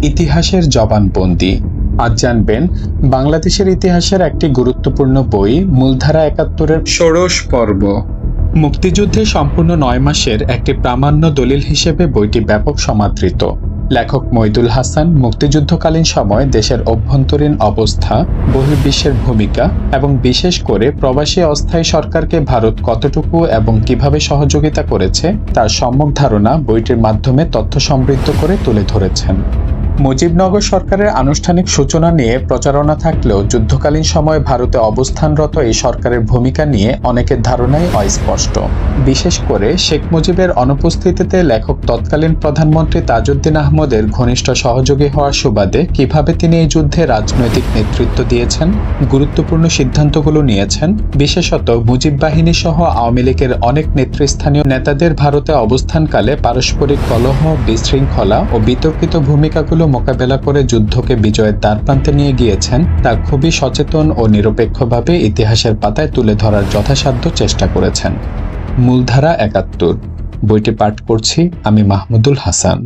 ইতিহাসের জবানবন্দি। আজ জানবেন বাংলাদেশের ইতিহাসের একটি গুরুত্বপূর্ণ বই মূলধারা ৭১-এর ষোড়শ পর্ব। মুক্তিযুদ্ধে সম্পূর্ণ ৯ মাসের একটি প্রামাণ্য দলিল হিসেবে বইটি ব্যাপক সমাদৃত। লেখক মইদুল হাসান মুক্তিযুদ্ধকালীন সময় দেশের অভ্যন্তরীণ অবস্থা, বহির্বিশ্বের ভূমিকা এবং বিশেষ করে প্রবাসী অস্থায়ী সরকারকে ভারত কতটুকু এবং কিভাবে সহযোগিতা করেছে তার সম্যক ধারণা বইটির মাধ্যমে তথ্য সমৃদ্ধ করে তুলে ধরেছেন। মুজিবনগর সরকারের আনুষ্ঠানিক সূচনা নিয়ে প্রচারণা থাকলেও যুদ্ধকালীন সময়ে ভারতে অবস্থানরত এই সরকারের ভূমিকা নিয়ে অনেকের ধারণাই অস্পষ্ট। বিশেষ করে শেখ মুজিবের অনুপস্থিতিতে লেখক তৎকালীন প্রধানমন্ত্রী তাজউদ্দিন আহমদের ঘনিষ্ঠ সহযোগী হওয়ার সুবাদে কিভাবে তিনি এই যুদ্ধে রাজনৈতিক নেতৃত্ব দিয়েছেন, গুরুত্বপূর্ণ সিদ্ধান্তগুলো নিয়েছেন, বিশেষত মুজিব বাহিনী সহ আওয়ামী লীগের অনেক নেতৃস্থানীয় নেতাদের ভারতে অবস্থানকালে পারস্পরিক কলহ, বিশৃঙ্খলা ও বিতর্কিত ভূমিকাগুলো মোকাবেলা করে যুদ্ধকে বিজয়ের দ্বারপ্রান্তে নিয়ে গিয়েছেন তা খুবই সচেতন ও নিরপেক্ষভাবে ইতিহাসের পাতায় তুলে ধরার যথাসাধ্য চেষ্টা করেছেন। মূলধারা ৭১, বইটি পাঠ করছি আমি মাহমুদুল হাসান।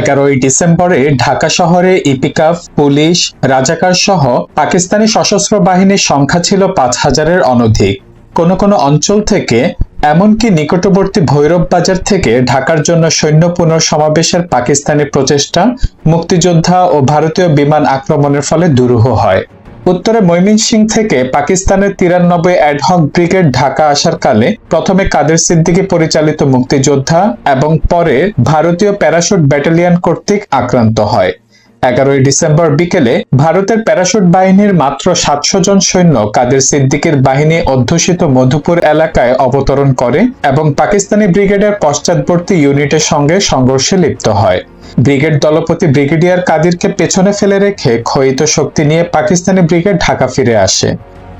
১১ই ডিসেম্বরে ঢাকা শহরে ইপিকাফ, পুলিশ, রাজাকার সহ পাকিস্তানি সশস্ত্র বাহিনীর সংখ্যা ছিল ৫,০০০-এর অনধিক। কোনো কোনো অঞ্চল থেকে এমনকি নিকটবর্তী ভৈরব বাজার থেকে ঢাকার জন্য সৈন্য পুনঃসমাবেশের পাকিস্তানি প্রচেষ্টা মুক্তিযোদ্ধা ও ভারতীয় বিমান আক্রমণের ফলে দুরূহ হয়। উত্তরে ময়মনসিংহ থেকে পাকিস্তানের ৯৩ অ্যাডহক ব্রিগেড ঢাকা আসার কালে প্রথমে কাদের সিদ্দিকী পরিচালিত মুক্তিযোদ্ধা এবং পরে ভারতীয় প্যারাশুট ব্যাটালিয়ন কর্তৃক আক্রান্ত হয়। ১১ই ডিসেম্বর বিকেলে ভারতের প্যারাশুট বাহিনীর মাত্র ৭০০ জন সৈন্য কাদের সিদ্দিকীর বাহিনী অধ্যুষিত মধুপুর এলাকায় অবতরণ করে এবং পাকিস্তানি ব্রিগেডের পশ্চাৎবর্তী ইউনিটের সঙ্গে সংঘর্ষে লিপ্ত হয়। ব্রিগেড দলপতি ব্রিগেডিয়ার কাদিরকে পেছনে ফেলে রেখে ক্ষয়িত শক্তি নিয়ে পাকিস্তানি ব্রিগেড ঢাকা ফিরে আসে।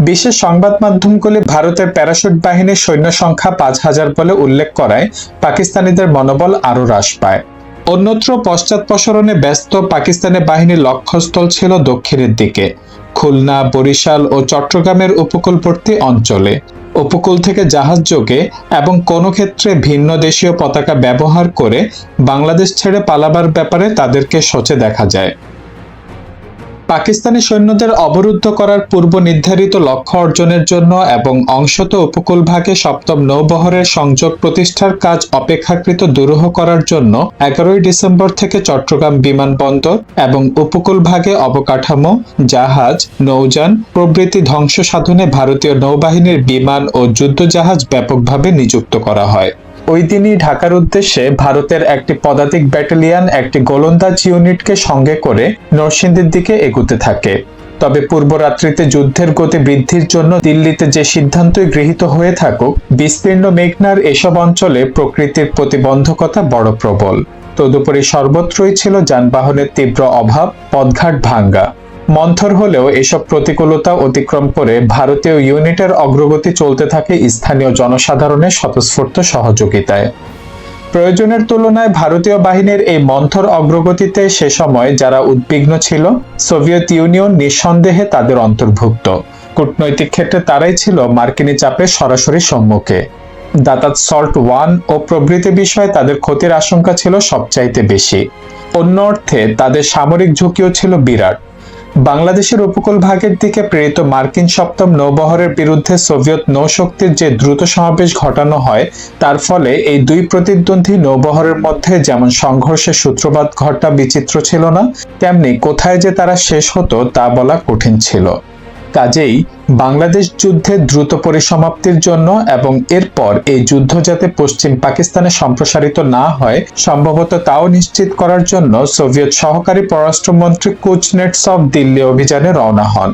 বিশেষ সংবাদ মাধ্যমগুলি ভারতের প্যারাশুট বাহিনীর সৈন্য সংখ্যা ৫,০০০ বলে উল্লেখ করায় পাকিস্তানিদের মনোবল আরও হ্রাস পায়। অন্যত্র পশ্চাৎপসরণে ব্যস্ত পাকিস্তানি বাহিনীর লক্ষ্যস্থল ছিল দক্ষিণের দিকে, খুলনা, বরিশাল ও চট্টগ্রামের উপকূলবর্তী অঞ্চলে। উপকূল থেকে জাহাজ যোগে এবং কোনো ক্ষেত্রে ভিন্ন দেশীয় পতাকা ব্যবহার করে বাংলাদেশ ছেড়ে পালাবার ব্যাপারে তাদেরকে সোচে দেখা যায়। পাকিস্তানি সৈন্যদের অবরুদ্ধ করার পূর্ব নির্ধারিত লক্ষ্য অর্জনের জন্য এবং অংশত উপকূলভাগে সপ্তম নৌবহরের সংযোগ প্রতিষ্ঠার কাজ অপেক্ষাকৃত দুরূহ করার জন্য ১১ই ডিসেম্বর থেকে চট্টগ্রাম বিমানবন্দর এবং উপকূলভাগে অবকাঠামো, জাহাজ, নৌযান প্রভৃতি ধ্বংস সাধনে ভারতীয় নৌবাহিনীর বিমান ও যুদ্ধজাহাজ ব্যাপকভাবে নিযুক্ত করা হয়। ওই দিনই ঢাকার উদ্দেশ্যে ভারতের একটি পদাতিক ব্যাটালিয়ন একটি গোলন্দাজ ইউনিটকে সঙ্গে করে নরসিংদীর দিকে এগুতে থাকে। তবে পূর্বরাত্রিতে যুদ্ধের গতি বৃদ্ধির জন্য দিল্লিতে যে সিদ্ধান্তই গৃহীত হয়ে থাকুক, বিস্তীর্ণ মেঘনার এসব অঞ্চলে প্রকৃতির প্রতিবন্ধকতা বড় প্রবল। তদুপরি সর্বত্রই ছিল যানবাহনের তীব্র অভাব, পথঘাট ভাঙ্গা। মন্থর হলেও এসব প্রতিকূলতা অতিক্রম করে ভারতীয় ইউনিটের অগ্রগতি চলতে থাকে স্থানীয় জনসাধারণের স্বতঃস্ফূর্ত সহযোগিতায়। প্রয়োজনের তুলনায় ভারতীয় বাহিনীর এই মন্থর অগ্রগতিতে সে সময় যারা উদ্বিগ্ন ছিল, সোভিয়েত ইউনিয়ন নিঃসন্দেহে তাদের অন্তর্ভুক্ত। কূটনৈতিক ক্ষেত্রে তারাই ছিল মার্কিনী চাপের সরাসরি সম্মুখে। দাতাত সল্ট ওয়ান ও প্রভৃতি বিষয়ে তাদের ক্ষতির আশঙ্কা ছিল সবচাইতে বেশি। অন্য অর্থে তাদের সামরিক ঝুঁকিও ছিল বিরাট। বাংলাদেশের উপকূল ভাগের দিকে প্রেরিত মার্কিন সপ্তম নৌবহরের বিরুদ্ধে সোভিয়েত নৌশক্তির যে দ্রুত সমাবেশ ঘটানো হয়, তার ফলে এই দুই প্রতিদ্বন্দ্বী নৌবহরের মধ্যে যেমন সংঘর্ষের সূত্রপাত ঘটা বিচিত্র ছিল না, তেমনি কোথায় যে তারা শেষ হতো তা বলা কঠিন ছিল। কাজেই বাংলাদেশ যুদ্ধের দ্রুত পরিসমাপ্তির জন্য এবং এরপর এই যুদ্ধ যাতে পশ্চিম পাকিস্তানে সম্প্রসারিত না হয়, সম্ভবত তাও নিশ্চিত করার জন্য সোভিয়েত সহকারী পররাষ্ট্রমন্ত্রী কুজনেটসভ দিল্লি অভিযানে রওনা হন।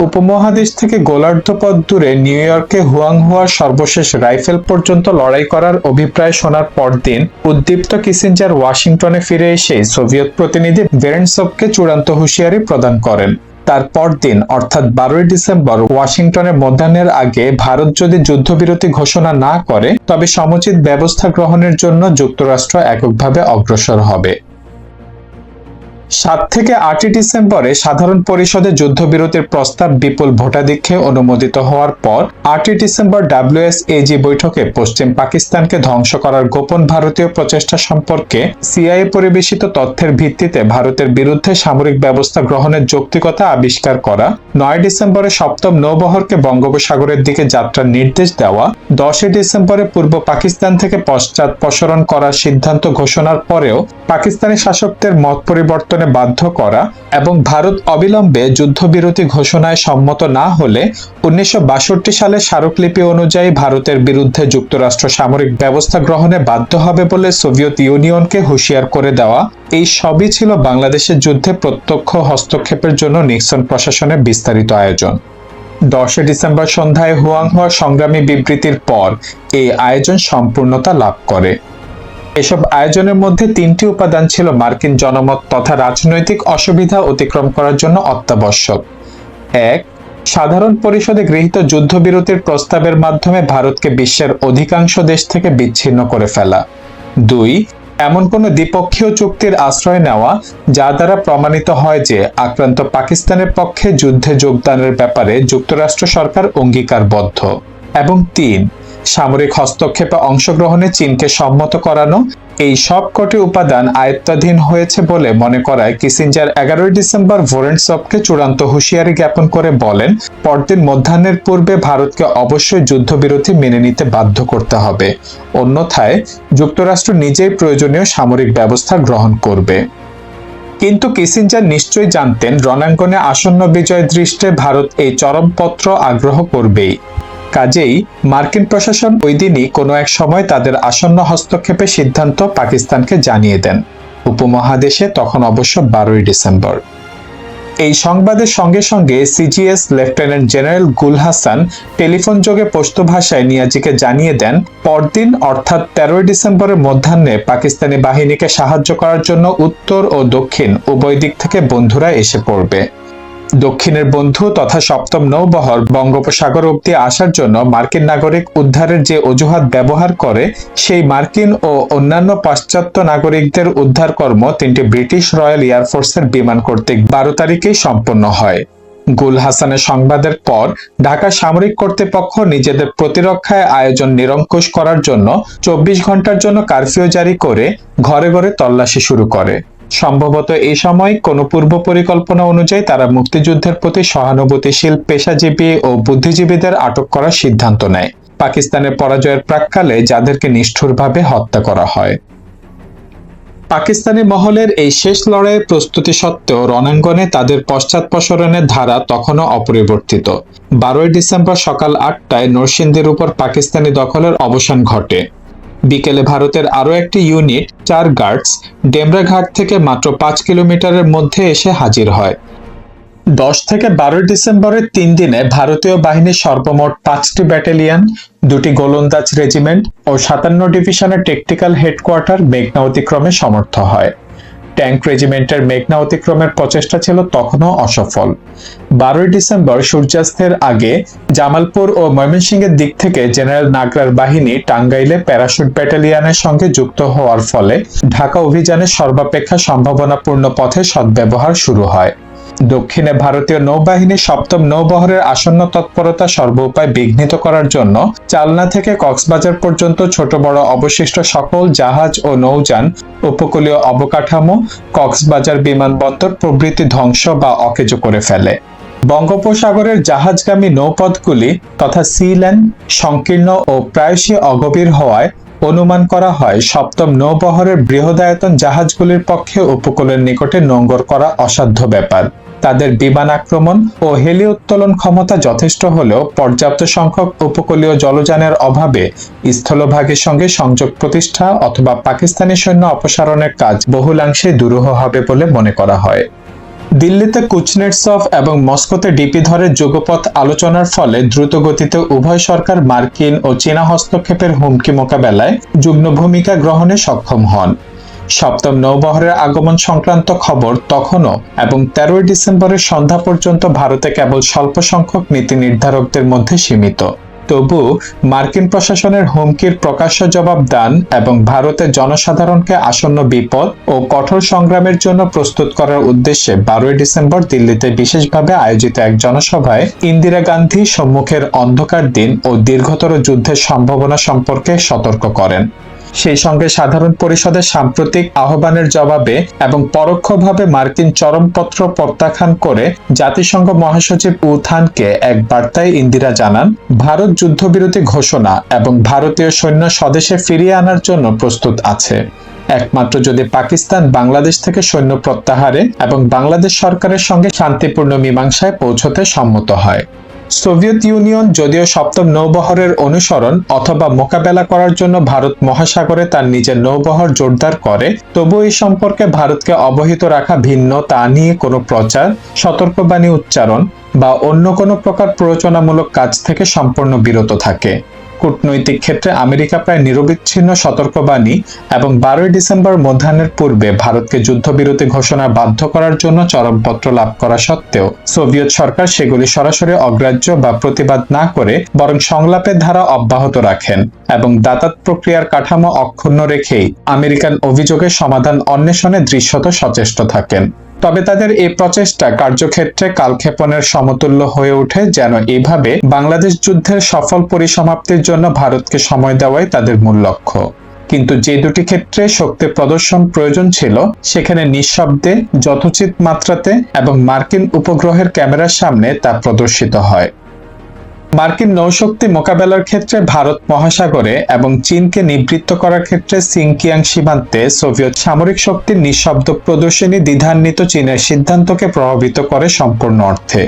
উপমহাদেশ থেকে গোলার্ধপথ দূরে নিউ ইয়র্কে হুয়াংহুয়ার সর্বশেষ রাইফেল পর্যন্ত লড়াই করার অভিপ্রায় শোনার পরদিন উদ্দীপ্ত কিসিঞ্জার ওয়াশিংটনে ফিরে এসে সোভিয়েত প্রতিনিধি ভেরেনসভকে চূড়ান্ত হুঁশিয়ারি প্রদান করেন। তার পরদিন অর্থাৎ 12 ডিসেম্বর ওয়াশিংটনে মধ্যাহ্নের আগে ভারত যদি যুদ্ধবিরতি ঘোষণা না করে তবে সমুচিত ব্যবস্থা গ্রহণের জন্য যুক্তরাষ্ট্র এককভাবে অগ্রসর হবে। 7 থেকে 8 ডিসেম্বরে সাধারণ পরিষদে যুদ্ধবিরতির প্রস্তাব বিপুল ভোটাধিক্যে অনুমোদিত হওয়ার পর 8 ডিসেম্বর WSAG বৈঠকে পশ্চিম পাকিস্তানকে ধ্বংস করার গোপন ভারতীয় প্রচেষ্টা সম্পর্কে সিআইএ পরিবেশিত তথ্যের ভিত্তিতে ভারতের বিরুদ্ধে সামরিক ব্যবস্থা গ্রহণের যৌক্তিকতা আবিষ্কার করা, 9 ডিসেম্বরে সপ্তম নৌবহরকে বঙ্গোপসাগরের দিকে যাত্রার নির্দেশ দেওয়া, 10 ডিসেম্বরে পূর্ব পাকিস্তান থেকে পশ্চাদপসরণ করার সিদ্ধান্ত ঘোষণার পরেও পাকিস্তানি শাসকদের মত পরিবর্তন বাধ্য করা এবং ভারত অবিলম্বে যুদ্ধবিরতি ঘোষণায় সম্মত না হলে 1962 সালে স্মারকলিপি অনুযায়ী ভারতের বিরুদ্ধে যুক্তরাষ্ট্র সামরিক ব্যবস্থা গ্রহণে বাধ্য হবে বলে সোভিয়েত ইউনিয়নকে হুঁশিয়ার করে দেওয়া, এই সবই ছিল বাংলাদেশের যুদ্ধে প্রত্যক্ষ হস্তক্ষেপের জন্য নিক্সন প্রশাসনের বিস্তারিত আয়োজন। 10 ডিসেম্বর সন্ধ্যায় হুয়াংহুয়া সংগ্রামী বিবৃতির পর এই আয়োজন সম্পূর্ণতা লাভ করে। এসব আয়োজনের মধ্যে 3টি উপাদান ছিল মার্কিন জনমত তথা রাজনৈতিক অসুবিধা অতিক্রম করার জন্য অত্যাবশ্যক। 1. সাধারণ পরিষদে গৃহীত যুদ্ধবিরতির প্রস্তাবের মাধ্যমে ভারতকে বিশ্বের অধিকাংশ দেশ থেকে বিচ্ছিন্ন করে ফেলা। 2. এমন কোনো দ্বিপক্ষীয় চুক্তির আশ্রয় নেওয়া যা দ্বারা প্রমাণিত হয় যে আক্রান্ত পাকিস্তানের পক্ষে যুদ্ধে যোগদানের ব্যাপারে যুক্তরাষ্ট্র সরকার অঙ্গীকারবদ্ধ। এবং 3. সামরিক হস্তক্ষেপে অংশগ্রহণে চীনকে সম্মত করানো। এই সবকটি উপাদান আয়ত্তাধীন হয়েছে বলে মনে করায় কিসিঞ্জার 11 ডিসেম্বর ভোরেনসভকে চূড়ান্ত হুঁশিয়ারি জ্ঞাপন করে বলেন, পরদিন মধ্যাহ্নের পূর্বে ভারতকে অবশ্যই যুদ্ধবিরতি মেনে নিতে বাধ্য করতে হবে, অন্যথায় যুক্তরাষ্ট্র নিজেই প্রয়োজনীয় সামরিক ব্যবস্থা গ্রহণ করবে। কিন্তু কিসিঞ্জার নিশ্চয়ই জানতেন রণাঙ্গনে আসন্ন বিজয় দৃষ্টে ভারত এই চরমপত্র আগ্রহ করবেই। কাজেই মার্কিন প্রশাসন ওই দিনই কোনো এক সময় তাদের আসন্ন হস্তক্ষেপের সিদ্ধান্ত পাকিস্তানকে জানিয়ে দেন। উপমহাদেশে তখন অবশ্য 12 ডিসেম্বর। এই সংবাদের সঙ্গে সঙ্গে সিজিএস লেফটেন্যান্ট জেনারেল গুল হাসান টেলিফোন যোগে পশতু ভাষায় নিয়াজিকে জানিয়ে দেন, পরদিন অর্থাৎ 13 ডিসেম্বরের মধ্যাহ্নে পাকিস্তানি বাহিনীকে সাহায্য করার জন্য উত্তর ও দক্ষিণ উভয় দিক থেকে বন্ধুরা এসে পড়বে। দক্ষিণের বন্ধু তথা সপ্তম নৌবহর বঙ্গোপসাগর অবধি আসার জন্য মার্কিন নাগরিক উদ্ধারের যে অজুহাত ব্যবহার করে, সেই মার্কিন ও অন্যান্য পাশ্চাত্য নাগরিকদের উদ্ধার কর্ম 3টি ব্রিটিশ রয়্যাল এয়ারফোর্সের বিমান কর্তৃক 12 তারিখেই সম্পন্ন হয়। গুল হাসানের সংবাদের পর ঢাকা সামরিক কর্তৃপক্ষ নিজেদের প্রতিরক্ষায় আয়োজন নিরঙ্কুশ করার জন্য 24 ঘন্টার জন্য কারফিউ জারি করে ঘরে ঘরে তল্লাশি শুরু করে। সম্ভবত এই সময় কোনো পূর্ব পরিকল্পনা অনুযায়ী তারা মুক্তিযুদ্ধের প্রতি সহানুভূতিশীল পেশাজীবী ও বুদ্ধিজীবীদের আটক করার সিদ্ধান্ত নেয়, পাকিস্তানের পরাজয়ের প্রাক্কালে যাদেরকে নিষ্ঠুরভাবে হত্যা করা হয়। পাকিস্তানি মহলের এই শেষ লড়াইয়ের প্রস্তুতি সত্ত্বেও রণাঙ্গনে তাদের পশ্চাদপসরণের ধারা তখনও অপরিবর্তিত। 12 ডিসেম্বর সকাল 8টায় নরসিংদীর উপর পাকিস্তানি দখলের অবসান ঘটে। বিকেলে ভারতের আরও একটি ইউনিট 4 গার্ডস ডেমরা ঘাট থেকে মাত্র 5 কিলোমিটারের মধ্যে এসে হাজির হয়। 10 থেকে 12 ডিসেম্বরের 3 দিনে ভারতীয় বাহিনীর সর্বমোট 5টি ব্যাটালিয়ন, 2টি গোলন্দাজ রেজিমেন্ট ও 57 ডিভিশনের টেকটিক্যাল হেডকোয়ার্টার মেঘনা অতিক্রমে সমর্থ হয়। ট্যাঙ্ক রেজিমেন্টের মেঘনা অতিক্রমের প্রচেষ্টা ছিল তখনও অসফল। 12 ডিসেম্বর সূর্যাস্তের আগে জামালপুর ও ময়মনসিংহের দিক থেকে জেনারেল নাগরার বাহিনী টাঙ্গাইলে প্যারাশুট ব্যাটালিয়নের সঙ্গে যুক্ত হওয়ার ফলে ঢাকা অভিযানের সর্বাপেক্ষা সম্ভাবনাপূর্ণ পথে সদ্ব্যবহার শুরু হয়। দক্ষিণে ভারতীয় নৌবাহিনীর সপ্তম নৌবহরের আসন্ন তৎপরতা সর্বোপায় বিঘ্নিত করার জন্য চালনা থেকে কক্সবাজার পর্যন্ত ছোট বড় অবশিষ্ট সকল জাহাজ ও নৌযান, উপকূলীয় অবকাঠামো, কক্সবাজার বিমানবন্দর প্রভৃতি ধ্বংস বা অকেজো করে ফেলে। বঙ্গোপসাগরের জাহাজগামী নৌপথগুলি তথা সি লেন সংকীর্ণ ও প্রায়শই অগভীর হওয়ায় অনুমান করা হয় সপ্তম নৌবহরের বৃহদায়তন জাহাজগুলির পক্ষে উপকূলের নিকটে নোঙ্গর করা অসাধ্য ব্যাপার। তাদের বিমান আক্রমণ ও হেলি উত্তোলন ক্ষমতা যথেষ্ট হলেও পর্যাপ্ত সংখ্যক উপকূলীয় জলযানের অভাবে স্থলভাগের সঙ্গে সংযোগ প্রতিষ্ঠা অথবা পাকিস্তানি সৈন্য অপসারণের কাজ বহুলাংশে দুরূহ হবে বলে মনে করা হয়। দিল্লিতে কুচনেটসভ এবং মস্কোতে ডিপি ধরে যুগপৎ আলোচনার ফলে দ্রুতগতিতে উভয় সরকার মার্কিন ও চীনা হস্তক্ষেপের হুমকি মোকাবেলায় যুগ্ম ভূমিকা গ্রহণে সক্ষম হন। সপ্তম নৌবহরের আগমন সংক্রান্ত খবর তখনও এবং 13 ডিসেম্বরের সন্ধ্যা পর্যন্ত ভারতে কেবল স্বল্প সংখ্যক নীতি নির্ধারকদের মধ্যে সীমিত। তবু মার্কিন প্রশাসনের হুমকির প্রকাশ্য জবাব দান এবং ভারতের জনসাধারণকে আসন্ন বিপদ ও কঠোর সংগ্রামের জন্য প্রস্তুত করার উদ্দেশ্যে 12 ডিসেম্বর দিল্লিতে বিশেষভাবে আয়োজিত এক জনসভায় ইন্দিরা গান্ধী সম্মুখের অন্ধকার দিন ও দীর্ঘতর যুদ্ধের সম্ভাবনা সম্পর্কে সতর্ক করেন। সেই সঙ্গে সাধারণ পরিষদের সাম্প্রতিক আহ্বানের জবাবে এবং পরোক্ষভাবে মার্কিন চরমপত্র প্রত্যাখ্যান করে জাতিসংঘ মহাসচিব উথানকে এক বার্তায় ইন্দিরা জানান, ভারত যুদ্ধবিরতি ঘোষণা এবং ভারতীয় সৈন্য স্বদেশে ফিরিয়ে আনার জন্য প্রস্তুত আছে। একমাত্র যদি পাকিস্তান বাংলাদেশ থেকে সৈন্য প্রত্যাহারে এবং বাংলাদেশ সরকারের সঙ্গে শান্তিপূর্ণ মীমাংসায় পৌঁছতে সম্মত হয়। সোভিয়েত ইউনিয়ন যদিও সপ্তম নৌবহরের অনুসরণ অথবা মোকাবেলা করার জন্য ভারত মহাসাগরে তার নিজের নৌবহর জোরদার করে, তবু এই সম্পর্কে ভারতকে অবহিত রাখা ভিন্ন তা নিয়ে কোনো প্রচার, সতর্কবাণী উচ্চারণ বা অন্য কোনো প্রকার প্ররোচনামূলক কাজ থেকে সম্পূর্ণ বিরত থাকে। কূটনৈতিক ক্ষেত্রে আমেরিকা প্রায় নিরবিচ্ছিন্ন সতর্কবাণী এবং 12 ডিসেম্বর মধ্যাহ্নের পূর্বে ভারতকে যুদ্ধবিরতি ঘোষণা বাধ্য করার জন্য চরমপত্র লাভ করা সত্ত্বেও সোভিয়েত সরকার সেগুলি সরাসরি অগ্রাহ্য বা প্রতিবাদ না করে বরং সংলাপের ধারা অব্যাহত রাখেন এবং দাতাত প্রক্রিয়ার কাঠামো অক্ষুণ্ণ রেখেই আমেরিকান অভিযোগের সমাধান অন্বেষণে দৃশ্যত সচেষ্ট থাকেন। তবে তাদের এই প্রচেষ্টা কার্যক্ষেত্রে কালক্ষেপণের সমতুল্য হয়ে ওঠে, যেন এইভাবে বাংলাদেশ যুদ্ধের সফল পরিসমাপ্তির জন্য ভারতকে সময় দেওয়াই তাদের মূল লক্ষ্য। কিন্তু যে দুটি ক্ষেত্রে শক্তি প্রদর্শন প্রয়োজন ছিল, সেখানে নিঃশব্দে, যথোচিত মাত্রাতে এবং মার্কিন উপগ্রহের ক্যামেরার সামনে তা প্রদর্শিত হয়। মার্কিন নৌশক্তি মোকাবেলার ক্ষেত্রে ভারত মহাসাগরে এবং চীনকে নিবৃত্ত করার ক্ষেত্রে সিনকিয়াং সীমান্তে সোভিয়েত সামরিক শক্তির নিঃশব্দ প্রদর্শনী দ্বিধান্বিত চীনের সিদ্ধান্তকে প্রভাবিত করে সম্পূর্ণ অর্থে।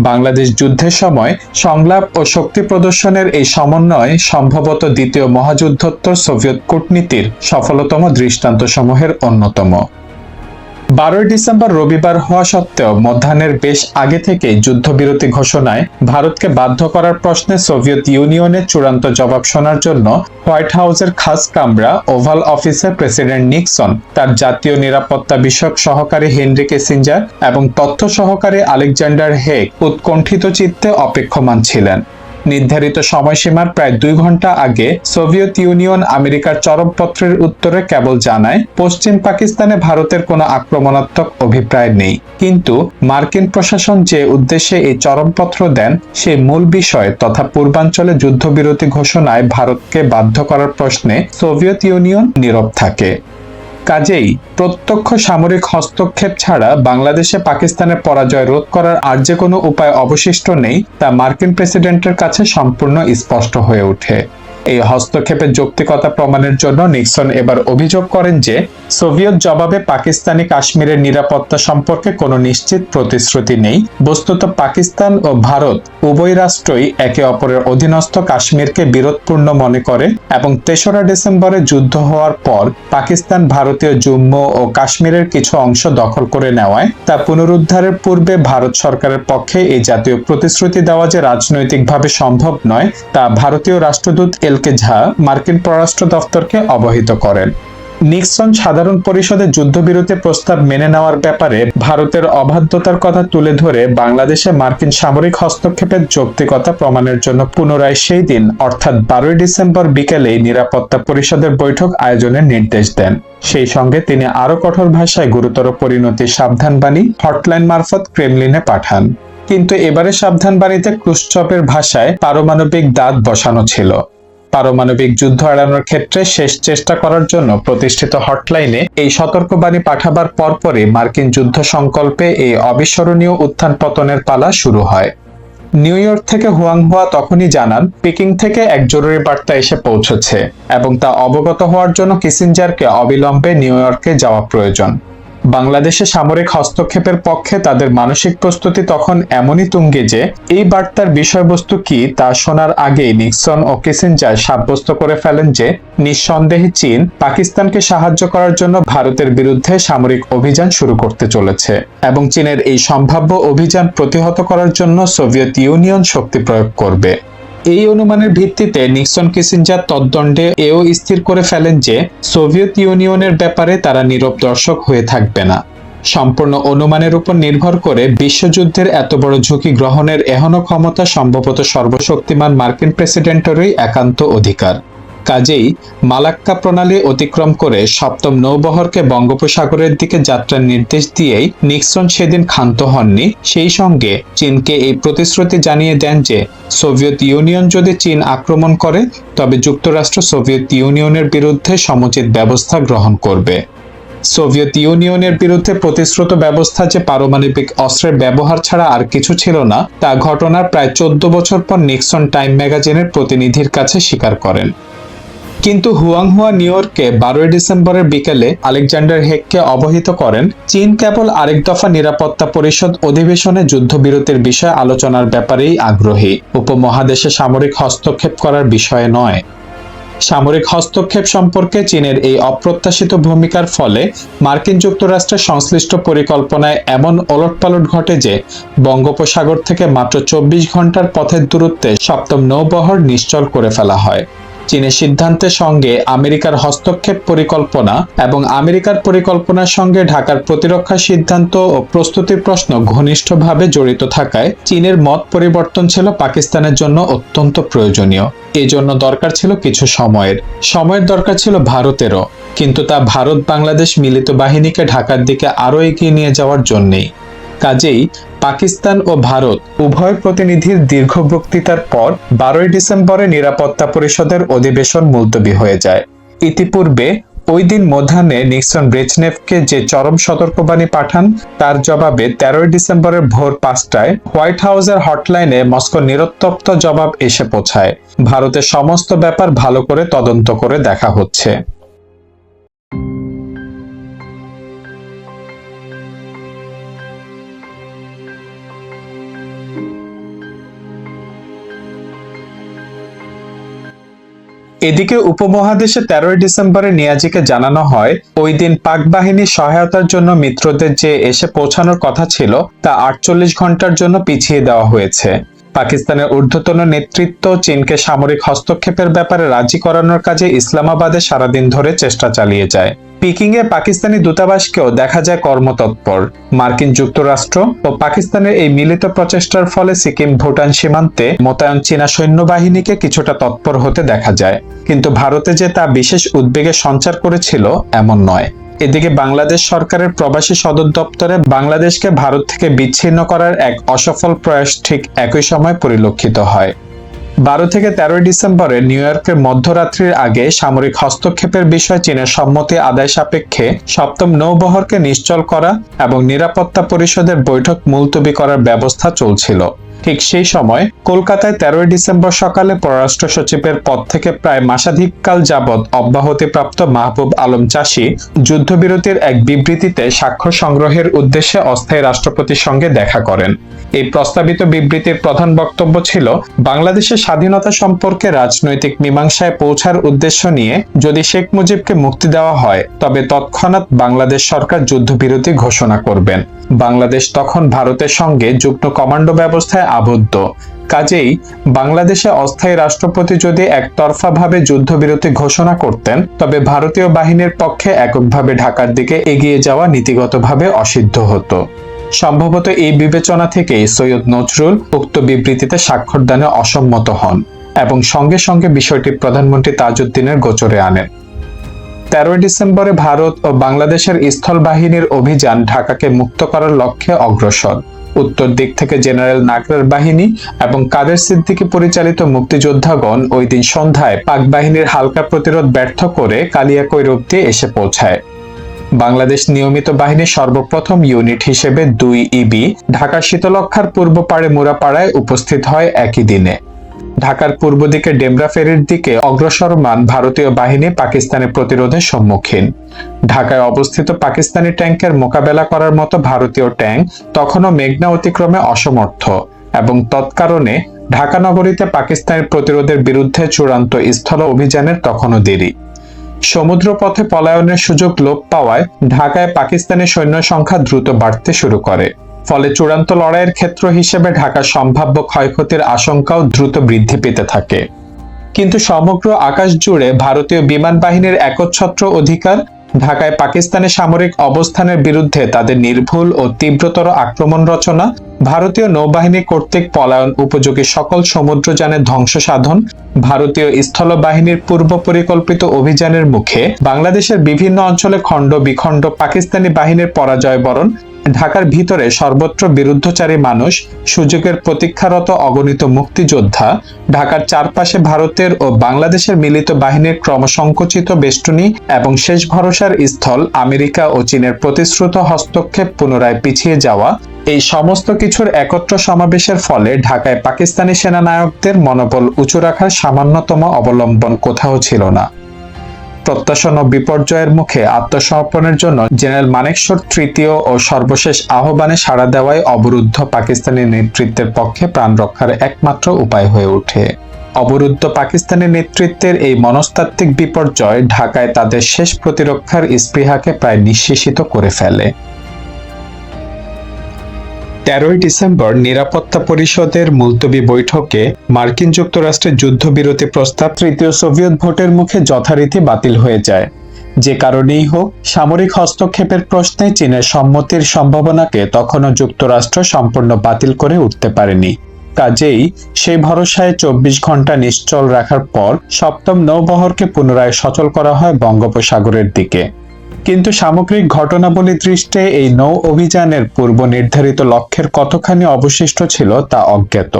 বাংলাদেশ যুদ্ধের সময় সংলাপ ও শক্তি প্রদর্শনের এই সমন্বয় সম্ভবত দ্বিতীয় মহাযুদ্ধোত্তর সোভিয়েত কূটনীতির সফলতম দৃষ্টান্তসমূহের অন্যতম। 12 ডিসেম্বর রবিবার হওয়া সত্ত্বেও মধ্যাহ্নের বেশ আগে থেকে যুদ্ধবিরতি ঘোষণায় ভারতকে বাধ্য করার প্রশ্নে সোভিয়েত ইউনিয়নের চূড়ান্ত জবাব শোনার জন্য হোয়াইট হাউসের খাস কামরা ওভাল অফিসে প্রেসিডেন্ট নিক্সন তার জাতীয় নিরাপত্তা বিষয়ক সহকারী হেনরি কিসিঞ্জার এবং তথ্য সহকারী আলেকজান্ডার হেগ উৎকণ্ঠিত চিত্তে অপেক্ষমান ছিলেন। নির্ধারিত সময়সীমার প্রায় 2 ঘন্টা আগে সোভিয়েত ইউনিয়ন আমেরিকার চরমপত্রের উত্তরে কেবল জানায়, পশ্চিম পাকিস্তানে ভারতের কোনো আক্রমণাত্মক অভিপ্রায় নেই। কিন্তু মার্কিন প্রশাসন যে উদ্দেশ্যে এই চরমপত্র দেন, সেই মূল বিষয় তথা পূর্বাঞ্চলে যুদ্ধবিরতি ঘোষণায় ভারতকে বাধ্য করার প্রশ্নে সোভিয়েত ইউনিয়ন নীরব থাকে। কাজেই প্রত্যক্ষ সামরিক হস্তক্ষেপ ছাড়া বাংলাদেশে পাকিস্তানের পরাজয় রোধ করার আর যে কোনো উপায় অবশিষ্ট নেই, তা মার্কিন প্রেসিডেন্টের কাছে সম্পূর্ণ স্পষ্ট হয়ে ওঠে। এই হস্তক্ষেপের যৌক্তিকতা প্রমাণের জন্য নিক্সন এবার অভিযোগ করেন যে সোভিয়েত জবাবে পাকিস্তানি কাশ্মীরের নিরাপত্তা সম্পর্কে কোনো নিশ্চিত প্রতিশ্রুতি নেই। বস্তুত পাকিস্তান ও ভারত উভয় রাষ্ট্রই একে অপরের অধীনস্থ কাশ্মীরকে বিরোধপূর্ণ মনে করে এবং 3রা ডিসেম্বরে যুদ্ধ হওয়ার পর পাকিস্তান ভারতীয় জম্মু ও কাশ্মীরের কিছু অংশ দখল করে নেওয়ায় তা পুনরুদ্ধারের পূর্বে ভারত সরকারের পক্ষে এই জাতীয় প্রতিশ্রুতি দেওয়া যে রাজনৈতিকভাবে সম্ভব নয়, তা ভারতীয় রাষ্ট্রদূত এলকে ঝা মার্কিন পররাষ্ট্র দফতরকে অবহিত করেন। নিক্সন সাধারণ পরিষদে যুদ্ধবিরতি প্রস্তাব মেনে নেওয়ার ব্যাপারে ভারতের অবাধ্যতার কথা তুলে ধরে বাংলাদেশে মার্কিন সামরিক হস্তক্ষেপের যৌক্তিকতা প্রমাণের জন্য পুনরায় সেই দিন অর্থাৎ 12 ডিসেম্বর বিকেলেই নিরাপত্তা পরিষদের বৈঠক আয়োজনের নির্দেশ দেন। সেই সঙ্গে তিনি আরো কঠোর ভাষায় গুরুতর পরিণতির সাবধানবাণী হটলাইন মারফত ক্রেমলিনে পাঠান। কিন্তু এবারে সাবধানবাণীতে ক্রুশ্চভের ভাষায় পারমাণবিক দাঁত বসানো ছিল। পারমাণবিক যুদ্ধ এড়ানোর ক্ষেত্রে শেষ চেষ্টা করার জন্য প্রতিষ্ঠিত হটলাইনে এই সতর্কবাণী পাঠাবার পরপরই মার্কিন যুদ্ধ সংকল্পে এই অবিস্মরণীয় উত্থান পতনের পালা শুরু হয়। নিউ ইয়র্ক থেকে হুয়াংহুয়া তখনই জানান, পেকিং থেকে এক জরুরি বার্তা এসে পৌঁছেছে এবং তা অবগত হওয়ার জন্য কিসিঞ্জারকে অবিলম্বে নিউ ইয়র্কে যাওয়া প্রয়োজন। বাংলাদেশে সামরিক হস্তক্ষেপের পক্ষে তাদের মানসিক প্রস্তুতি তখন এমনই তুঙ্গে যে এই বার্তার বিষয়বস্তু কি তা শোনার আগেই নিক্সন ও কিসিঞ্জার সাব্যস্ত করে ফেলেন যে নিঃসন্দেহে চীন পাকিস্তানকে সাহায্য করার জন্য ভারতের বিরুদ্ধে সামরিক অভিযান শুরু করতে চলেছে এবং চীনের এই সম্ভাব্য অভিযান প্রতিহত করার জন্য সোভিয়েত ইউনিয়ন শক্তি প্রয়োগ করবে। এই অনুমানের ভিত্তিতে নিক্সন কিসিঞ্জার তদ্দণ্ডে এও স্থির করে ফেলেন যে সোভিয়েত ইউনিয়নের ব্যাপারে তারা নীরব দর্শক হয়ে থাকবে না। সম্পূর্ণ অনুমানের উপর নির্ভর করে বিশ্বযুদ্ধের এত বড় ঝুঁকি গ্রহণের এহেন ক্ষমতা সম্ভবত সর্বশক্তিমান মার্কিন প্রেসিডেন্টেরই একান্ত অধিকার। কাজেই মালাক্কা প্রণালী অতিক্রম করে সপ্তম নৌবহরকে বঙ্গোপসাগরের দিকে যাত্রার নির্দেশ দিয়েই নিক্সন সেদিন ক্ষান্ত হননি, সেই সঙ্গে চীনকে এই প্রতিশ্রুতি জানিয়ে দেন যে সোভিয়েত ইউনিয়ন যদি চীন আক্রমণ করে তবে যুক্তরাষ্ট্র সোভিয়েত ইউনিয়নের বিরুদ্ধে সমুচিত ব্যবস্থা গ্রহণ করবে। সোভিয়েত ইউনিয়নের বিরুদ্ধে প্রতিশ্রুত ব্যবস্থা যে পারমাণবিক অস্ত্রের ব্যবহার ছাড়া আর কিছু ছিল না তা ঘটনার প্রায় 14 বছর পর নিক্সন টাইম ম্যাগাজিনের প্রতিনিধির কাছে স্বীকার করেন। কিন্তু হুয়াংহুয়া নিউ ইয়র্কে 12 ডিসেম্বরের বিকেলে আলেকজান্ডার হেগকে অবহিত করেন চীন কেবল আরেক দফা নিরাপত্তা পরিষদ অধিবেশনে যুদ্ধবিরতির বিষয়ে আলোচনার ব্যাপারেই আগ্রহী, উপমহাদেশে সামরিক হস্তক্ষেপ করার বিষয়ে নয়। সামরিক হস্তক্ষেপ সম্পর্কে চীনের এই অপ্রত্যাশিত ভূমিকার ফলে মার্কিন যুক্তরাষ্ট্রের সংশ্লিষ্ট পরিকল্পনায় এমন ওলটপালট ঘটে যে বঙ্গোপসাগর থেকে মাত্র 24 ঘন্টার পথের দূরত্বে সপ্তম নৌবহর নিশ্চল করে ফেলা হয়। চীনের সিদ্ধান্তের সঙ্গে আমেরিকার হস্তক্ষেপ পরিকল্পনা এবং আমেরিকার পরিকল্পনার সঙ্গে ঢাকার প্রতিরক্ষা সিদ্ধান্ত ও প্রস্তুতির প্রশ্ন ঘনিষ্ঠভাবে জড়িত থাকায় চীনের মত পরিবর্তন ছিল পাকিস্তানের জন্য অত্যন্ত প্রয়োজনীয়। এজন্য দরকার ছিল কিছু সময়ের দরকার ছিল ভারতেরও, কিন্তু তা ভারত বাংলাদেশ মিলিত বাহিনীকে ঢাকার দিকে আরও এগিয়ে নিয়ে যাওয়ার জন্যেই। কাজেই পাকিস্তান ও ভারত উভয় প্রতিনিধির দীর্ঘ বক্তৃতার পর 12 ডিসেম্বরে নিরাপত্তা পরিষদের অধিবেশন মুলতবি হয়ে যায়। ইতিপূর্বে ওই দিন মধ্যাহ্নে নিক্সন ব্রেজনেভকে যে চরম সতর্কবাণী পাঠান তার জবাবে 13 ডিসেম্বরের ভোর 5টায় হোয়াইট হাউসের হটলাইনে মস্কো নিরুত্তপ্ত জবাব এসে পৌঁছায়, ভারতের সমস্ত ব্যাপার ভালো করে তদন্ত করে দেখা হচ্ছে। এদিকে উপমহাদেশে 13 ডিসেম্বরে নিয়াজিকে জানানো হয় ওই দিন পাক বাহিনীর সহায়তার জন্য মিত্রদের যে এসে পৌঁছানোর কথা ছিল তা 48 ঘন্টার জন্য পিছিয়ে দেওয়া হয়েছে। পাকিস্তানের ঊর্ধ্বতন নেতৃত্ব চীনকে সামরিক হস্তক্ষেপের ব্যাপারে রাজি করানোর কাজে ইসলামাবাদে সারাদিন ধরে চেষ্টা চালিয়ে যায়। পিকিংয়ে পাকিস্তানি দূতাবাসকেও দেখা যায় কর্মতৎপর। মার্কিন যুক্তরাষ্ট্র ও পাকিস্তানের এই মিলিত প্রচেষ্টার ফলে সিকিম ভুটান সীমান্তে মোতায়েন চীনা সৈন্যবাহিনীকে কিছুটা তৎপর হতে দেখা যায়, কিন্তু ভারতে যে তা বিশেষ উদ্বেগের সঞ্চার করেছিল এমন নয়। এদিকে বাংলাদেশ সরকারের প্রবাসী সদর দপ্তরে বাংলাদেশকে ভারত থেকে বিচ্ছিন্ন করার এক অসফল প্রয়াস ঠিক একই সময় পরিলক্ষিত হয়। 12 থেকে 13 ডিসেম্বরে নিউ ইয়র্কের মধ্যরাত্রির আগে সামরিক হস্তক্ষেপের বিষয়ে চীনের সম্মতি আদায় সাপেক্ষে সপ্তম নৌবহরকে নিশ্চল করা এবং নিরাপত্তা পরিষদের বৈঠক মুলতবি করার ব্যবস্থা চলছিল। ঠিক সেই সময় কলকাতায় 13 ডিসেম্বর সকালে পররাষ্ট্র সচিবের পদ থেকে প্রায় মাসাধিককাল যাবৎ অব্যাহতিপ্রাপ্ত মাহবুব আলম চাষী যুদ্ধবিরতির এক বিবৃতিতে স্বাক্ষর সংগ্রহের উদ্দেশ্যে অস্থায়ী রাষ্ট্রপতির সঙ্গে দেখা করেন। এই প্রস্তাবিত বিবৃতির প্রধান বক্তব্য ছিল বাংলাদেশের স্বাধীনতা সম্পর্কে রাজনৈতিক মীমাংসায় পৌঁছার উদ্দেশ্য নিয়ে যদি শেখ মুজিবকে মুক্তি দেওয়া হয় তবে তৎক্ষণাৎ বাংলাদেশ সরকার যুদ্ধবিরতি ঘোষণা করবেন। বাংলাদেশ তখন ভারতের সঙ্গে যুগ্ম কমান্ডো ব্যবস্থায় আবদ্ধ। কাজেই বাংলাদেশে অস্থায়ী রাষ্ট্রপতি যদি একতরফাভাবে যুদ্ধবিরতি ঘোষণা করতেন তবে ভারতীয় বাহিনীর পক্ষে এককভাবে ঢাকার দিকে এগিয়ে যাওয়া নীতিগতভাবে অসিদ্ধ হতো। সম্ভবত এই বিবেচনা থেকেই সৈয়দ নজরুল উক্ত বিবৃতিতে স্বাক্ষরদানে অসম্মত হন এবং সঙ্গে সঙ্গে বিষয়টি প্রধানমন্ত্রী তাজউদ্দিনের গোচরে আনেন। 13 ডিসেম্বরে ভারত ও বাংলাদেশের স্থল বাহিনীর অভিযান ঢাকাকে মুক্ত করার লক্ষ্যে অগ্রসর। উত্তর দিক থেকে জেনারেল নাগরার বাহিনী এবং কাদের সিদ্দিকী পরিচালিত মুক্তিযোদ্ধাগণ ওই দিন সন্ধ্যায় পাক বাহিনীর হালকা প্রতিরোধ ব্যর্থ করে কালিয়াকৈর অবধি এসে পৌঁছায়। বাংলাদেশ নিয়মিত বাহিনীর সর্বপ্রথম ইউনিট হিসেবে 2 ইবি ঢাকা শীতলক্ষার পূর্ব পাড়ে মুরাপাড়ায় উপস্থিত হয় একই দিনে। ঢাকার পূর্ব দিকে ডেমরা ফেরির দিকে অগ্রসরমান ভারতীয় বাহিনী পাকিস্তানের প্রতিরোধের সম্মুখীন। ঢাকায় অবস্থিত পাকিস্তানি ট্যাঙ্কের মোকাবেলা করার মতো ভারতীয় ট্যাঙ্ক তখনও মেঘনা অতিক্রমে অসমর্থ এবং তৎকারণে ঢাকা নগরীতে পাকিস্তানের প্রতিরোধের বিরুদ্ধে চূড়ান্ত স্থল অভিযানের তখনও দেরি। সমুদ্রপথে পলায়নের সুযোগ লোপ পাওয়ায় ঢাকায় পাকিস্তানি সৈন্য সংখ্যা দ্রুত বাড়তে শুরু করে। ফলে চূড়ান্ত লড়াইয়ের ক্ষেত্র হিসেবে ঢাকার সম্ভাব্য ক্ষয়ক্ষতির আশঙ্কাও দ্রুত বৃদ্ধি পেতে থাকে। কিন্তু সমগ্র আকাশ জুড়ে ভারতীয় বিমান বাহিনীর একচ্ছত্র অধিকার ঢাকায় পাকিস্তানি সামরিক অবস্থানের বিরুদ্ধে তাদের নির্ভুল ও তীব্রতর আক্রমণ রচনা, ভারতীয় নৌবাহিনী কর্তৃক পলায়ন উপযোগী সকল সমুদ্রযানের ধ্বংস সাধন, ভারতীয় স্থল বাহিনীর পূর্ব পরিকল্পিত অভিযানের মুখে বাংলাদেশের বিভিন্ন অঞ্চলে খণ্ড বিখণ্ড পাকিস্তানি বাহিনীর পরাজয় বরণ, ঢাকার ভিতরে সর্বত্র বিরুদ্ধচারী মানুষ, সুযোগের প্রতীক্ষারত অগণিত মুক্তিযোদ্ধা, ঢাকার চারপাশে ভারতের ও বাংলাদেশের মিলিত বাহিনীর ক্রমসংকুচিত বেষ্টনী এবং শেষ ভরসার স্থল আমেরিকা ও চীনের প্রতিশ্রুত হস্তক্ষেপ পুনরায় পিছিয়ে যাওয়া, এই সমস্ত কিছুর একত্র সমাবেশের ফলে ঢাকায় পাকিস্তানি সেনানায়কদের মনোবল উঁচু রাখার সামান্যতম অবলম্বন কোথাও ছিল না। প্রত্যাশন ও বিপর্যয়ের মুখে আত্মসমর্পণের জন্য জেনারেল মানেকশর তৃতীয় ও সর্বশেষ আহ্বানে সাড়া দেওয়াই অবরুদ্ধ পাকিস্তানি নেতৃত্বের পক্ষে প্রাণ রক্ষার একমাত্র উপায় হয়ে ওঠে। অবরুদ্ধ পাকিস্তানি নেতৃত্বের এই মনস্তাত্ত্বিক বিপর্যয় ঢাকায় তাদের শেষ প্রতিরক্ষার স্পৃহাকে প্রায় নিঃশেষিত করে ফেলে। 13 ডিসেম্বর নিরাপত্তা পরিষদের মুলতবি বৈঠকে মার্কিন যুক্তরাষ্ট্রের যুদ্ধবিরতি প্রস্তাব তৃতীয় সোভিয়েত ভোটের মুখে যথারীতি বাতিল হয়ে যায়। যে কারণেই হোক, সামরিক হস্তক্ষেপের প্রশ্নে চীনের সম্মতির সম্ভাবনাকে তখনও যুক্তরাষ্ট্র সম্পূর্ণ বাতিল করে উঠতে পারেনি। কাজেই সেই ভরসায় 24 ঘন্টা নিশ্চল রাখার পর সপ্তম নৌবহরকে পুনরায় সচল করা হয় বঙ্গোপসাগরের দিকে। কিন্তু সামগ্রিক ঘটনাবলী দৃষ্টে এই নৌ অভিযানের পূর্ব নির্ধারিত লক্ষ্যের কতখানি অবশিষ্ট ছিল তা অজ্ঞাত।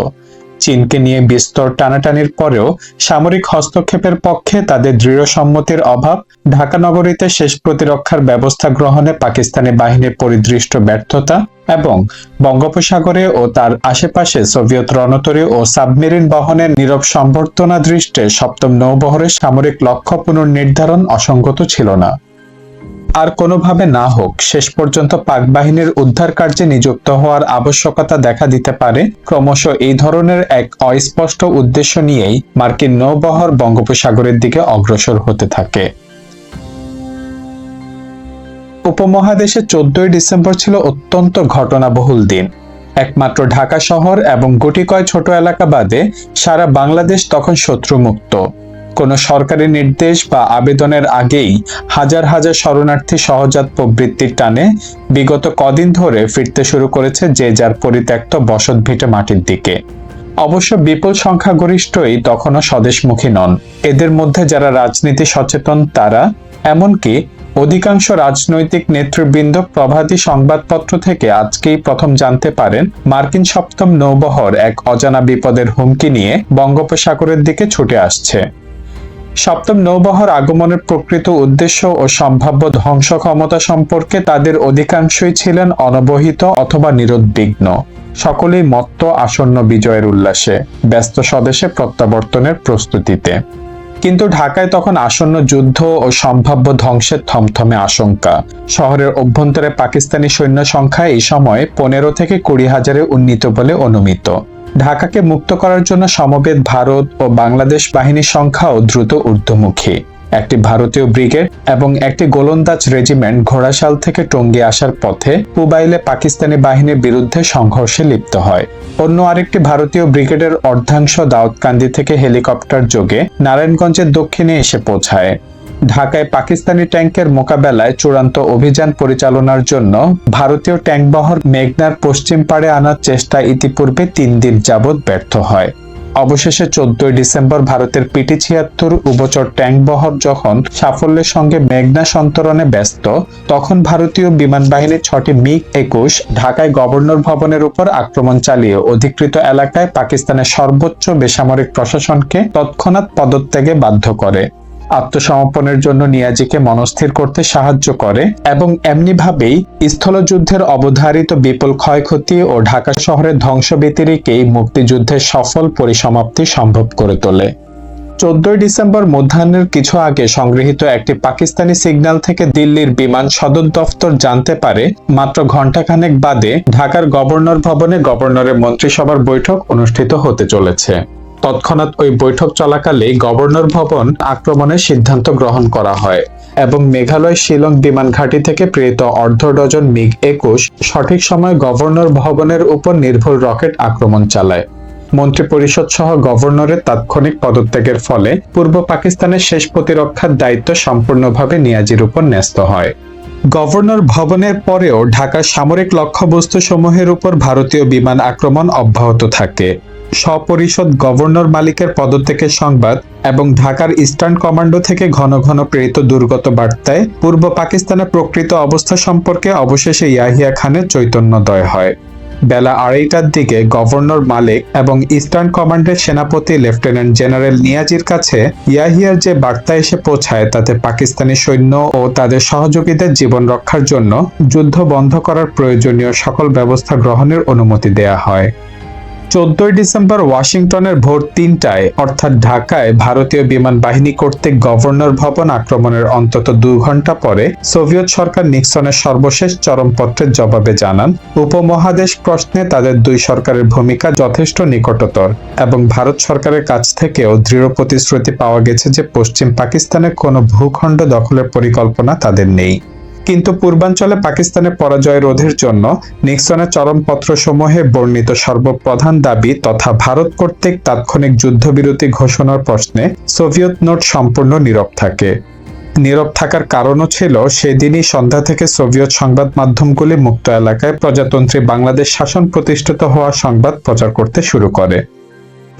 চীনকে নিয়ে বিস্তর টানাটানির পরেও সামরিক হস্তক্ষেপের পক্ষে তাদের দৃঢ় সম্মতির অভাব, ঢাকা নগরীতে শেষ প্রতিরক্ষার ব্যবস্থা গ্রহণে পাকিস্তানি বাহিনীর পরিদৃষ্ট ব্যর্থতা এবং বঙ্গোপসাগরে ও তার আশেপাশে সোভিয়েত রণতরী ও সাবমেরিন বহনের নীরব সম্বর্ধনা দৃষ্টে সপ্তম নৌবহরের সামরিক লক্ষ্য পুনর্নির্ধারণ অসঙ্গত ছিল না। আর কোনোভাবে না হোক, শেষ পর্যন্ত পাক বাহিনীর উদ্ধার কার্যে নিযুক্ত হওয়ার আবশ্যকতা দেখা দিতে পারে। ক্রমশ এই ধরনের এক অস্পষ্ট উদ্দেশ্য নিয়েই মার্কিন নৌবহর বঙ্গোপসাগরের দিকে অগ্রসর হতে থাকে। উপমহাদেশে 14 ডিসেম্বর ছিল অত্যন্ত ঘটনাবহুল দিন। একমাত্র ঢাকা শহর এবং গুটিকয় ছোট এলাকা বাদে সারা বাংলাদেশ তখন শত্রুমুক্ত। কোনো সরকারি নির্দেশ বা আবেদনের আগেই হাজার হাজার শরণার্থী সহজাত প্রবৃত্তির টানে বিগত কদিন ধরে ফিরতে শুরু করেছে যে যার পরিত্যক্ত বসত ভিটে মাটির দিকে। অবশ্য বিপুল সংখ্যাগরিষ্ঠই তখনও স্বদেশমুখী নন। এদের মধ্যে যারা রাজনীতি সচেতন তারা, এমনকি অধিকাংশ রাজনৈতিক নেতৃবৃন্দ প্রভাতী সংবাদপত্র থেকে আজকেই প্রথম জানতে পারেন মার্কিন সপ্তম নৌবহর এক অজানা বিপদের হুমকি নিয়ে বঙ্গোপসাগরের দিকে ছুটে আসছে। সপ্তম নৌবহর আগমনের প্রকৃত উদ্দেশ্য ও সম্ভাব্য ধ্বংস ক্ষমতা সম্পর্কে তাদের অধিকাংশই ছিলেন অনবহিত অথবা নিরুদ্বিগ্ন। সকলেই মত্ত আসন্ন বিজয়ের উল্লাসে, ব্যস্ত স্বদেশে প্রত্যাবর্তনের প্রস্তুতিতে। কিন্তু ঢাকায় তখন আসন্ন যুদ্ধ ও সম্ভাব্য ধ্বংসের থমথমে আশঙ্কা। শহরের অভ্যন্তরে পাকিস্তানি সৈন্য সংখ্যা এই সময় 15 থেকে 20 হাজারে উন্নীত বলে অনুমিত। ঢাকাকে মুক্ত করার জন্য সমবেত ভারত ও বাংলাদেশ বাহিনীর সংখ্যাও দ্রুত ঊর্ধ্বমুখী। একটি ভারতীয় ব্রিগেড এবং একটি গোলন্দাজ রেজিমেন্ট ঘোড়াশাল থেকে টঙ্গী আসার পথে পুবাইলে পাকিস্তানি বাহিনীর বিরুদ্ধে সংঘর্ষে লিপ্ত হয়। অন্য আরেকটি ভারতীয় ব্রিগেডের অর্ধাংশ দাউদকান্দি থেকে হেলিকপ্টার যোগে নারায়ণগঞ্জের দক্ষিণে এসে পৌঁছায়। ঢাকায় পাকিস্তানি ট্যাঙ্কের মোকাবেলায় চূড়ান্ত অভিযান পরিচালনার জন্য ভারতীয় ট্যাঙ্কবহর মেঘনার পশ্চিম পাড়ে আনার চেষ্টা ইতিপূর্বে 3 দিন যাবৎ ব্যর্থ হয়। অবশেষে 14 ডিসেম্বর ভারতের পিটি-76 উভচর ট্যাঙ্কবহর যখন সাফল্যের সঙ্গে মেঘনা সন্তরণে ব্যস্ত, তখন ভারতীয় বিমান বাহিনীর 6টি মিগ-21 ঢাকায় গভর্নর ভবনের উপর আক্রমণ চালিয়ে অধিকৃত এলাকায় পাকিস্তানের সর্বোচ্চ বেসামরিক প্রশাসনকে তৎক্ষণাৎ পদত্যাগে বাধ্য করে। আত্মসমর্পণের জন্য নিয়াজিকে মনস্থির করতে সাহায্য করে এবং এমনিভাবেই স্থলযুদ্ধের অবধারিত বিপুল ক্ষয়ক্ষতি ও ঢাকা শহরের ধ্বংস ব্যতিরেকেই মুক্তিযুদ্ধের সফল পরিসমাপ্তি সম্ভব করে তোলে। 14 ডিসেম্বর মধ্যাহ্নের কিছু আগে সংগৃহীত একটি পাকিস্তানি সিগন্যাল থেকে দিল্লির বিমান সদর দফতর জানতে পারে মাত্র ঘণ্টাখানেক বাদে ঢাকার গভর্নর ভবনে গভর্নরের মন্ত্রিসভার বৈঠক অনুষ্ঠিত হতে চলেছে। তৎক্ষণাৎ ওই বৈঠক চলাকালে গভর্নর ভবন আক্রমণের সিদ্ধান্ত গ্রহণ করা হয় এবং মেঘালয় শিলং বিমান ঘাঁটি থেকে প্রেরিত অর্ধ ডজন মিগ-21 সঠিক সময়ে গভর্নর ভবনের উপর নির্ভুল রকেট আক্রমণ চালায়। মন্ত্রিপরিষদ সহ গভর্নরের তাৎক্ষণিক পদত্যাগের ফলে পূর্ব পাকিস্তানের শেষ প্রতিরক্ষার দায়িত্ব সম্পূর্ণভাবে নিয়াজির উপর ন্যস্ত হয়। গভর্নর ভবনের পরেও ঢাকার সামরিক লক্ষ্যবস্তু সমূহের উপর ভারতীয় বিমান আক্রমণ অব্যাহত থাকে। সপরিষদ গভর্নর মালিকের পদত্যাগের সংবাদ এবং ঢাকার ইস্টার্ন কমান্ডো থেকে ঘন ঘন প্রেরিত দুর্গত বার্তায় পূর্ব পাকিস্তানের প্রকৃত অবস্থা সম্পর্কে অবশেষে ইয়াহিয়া খানের চৈতন্যোদয় হয়। বেলা 2:30টার দিকে গভর্নর মালিক এবং ইস্টার্ন কমান্ডের সেনাপতি লেফটেন্যান্ট জেনারেল নিয়াজির কাছে ইয়াহিয়ার যে বার্তা এসে পৌঁছায় তাতে পাকিস্তানি সৈন্য ও তাদের সহযোগীদের জীবন রক্ষার জন্য যুদ্ধ বন্ধ করার প্রয়োজনীয় সকল ব্যবস্থা গ্রহণের অনুমতি দেয়া হয়। 14 ডিসেম্বর ওয়াশিংটনের ভোর 3টায় অর্থাৎ ঢাকায় ভারতীয় বিমান বাহিনী কর্তৃক গভর্নর ভবন আক্রমণের অন্তত 2 ঘণ্টা পরে সোভিয়েত সরকার নিক্সনের সর্বশেষ চরমপত্রের জবাবে জানান, উপমহাদেশ প্রশ্নে তাদের দুই সরকারের ভূমিকা যথেষ্ট নিকটতর এবং ভারত সরকারের কাছ থেকেও দৃঢ় প্রতিশ্রুতি পাওয়া গেছে যে পশ্চিম পাকিস্তানের কোনো ভূখণ্ড দখলের পরিকল্পনা তাদের নেই। কিন্তু পূর্বাঞ্চলে পাকিস্তানের পরাজয় রোধের জন্য নিক্সনের চরমপত্রসমূহে বর্ণিত সর্বপ্রধান দাবি তথা ভারত কর্তৃক তাৎক্ষণিক যুদ্ধবিরতি ঘোষণার প্রশ্নে সোভিয়েত নোট সম্পূর্ণ নীরব থাকে। নীরব থাকার কারণও ছিল সেদিনই সন্ধ্যা থেকে সোভিয়েত সংবাদ মাধ্যমগুলি মুক্ত এলাকায় প্রজাতন্ত্রী বাংলাদেশ শাসন প্রতিষ্ঠিত হওয়ার সংবাদ প্রচার করতে শুরু করে।